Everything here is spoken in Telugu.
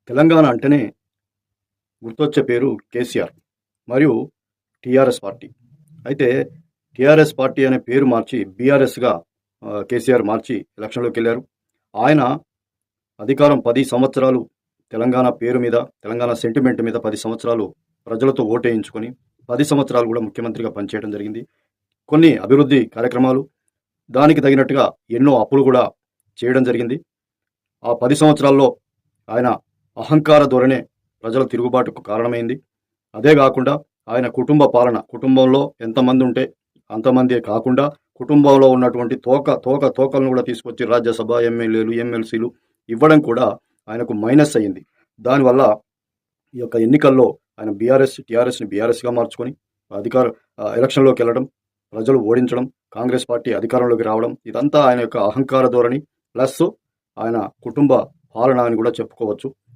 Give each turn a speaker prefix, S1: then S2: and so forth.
S1: తెలంగాణ అంటేనే గుర్తొచ్చే పేరు కేసీఆర్ మరియు టీఆర్ఎస్ పార్టీ. అయితే టీఆర్ఎస్ పార్టీ అనే పేరు మార్చి బీఆర్ఎస్గా కేసీఆర్ మార్చి ఎలక్షన్లోకి వెళ్ళారు. ఆయన అధికారం 10 సంవత్సరాలు తెలంగాణ పేరు మీద, తెలంగాణ సెంటిమెంట్ మీద 10 సంవత్సరాలు ప్రజలతో ఓటేయించుకొని 10 సంవత్సరాలు కూడా ముఖ్యమంత్రిగా పనిచేయడం జరిగింది. కొన్ని అభివృద్ధి కార్యక్రమాలు, దానికి తగినట్టుగా ఎన్నో అప్పులు కూడా చేయడం జరిగింది. ఆ 10 సంవత్సరాల్లో ఆయన అహంకార ధోరణే ప్రజల తిరుగుబాటుకు కారణమైంది. అదే కాకుండా ఆయన కుటుంబ పాలన, కుటుంబంలో ఎంతమంది ఉంటే అంతమందే కాకుండా కుటుంబంలో ఉన్నటువంటి తోకలను కూడా తీసుకొచ్చి రాజ్యసభ, ఎమ్మెల్యేలు, ఎమ్మెల్సీలు ఇవ్వడం కూడా ఆయనకు మైనస్ అయ్యింది. దానివల్ల ఈ యొక్క ఎన్నికల్లో ఆయన టీఆర్ఎస్ని బీఆర్ఎస్గా మార్చుకొని ఎలక్షన్లోకి వెళ్ళడం, ప్రజలు ఓడించడం, కాంగ్రెస్ పార్టీ అధికారంలోకి రావడం, ఇదంతా ఆయన యొక్క అహంకార ధోరణి ప్లస్ ఆయన కుటుంబ పాలన అని కూడా చెప్పుకోవచ్చు.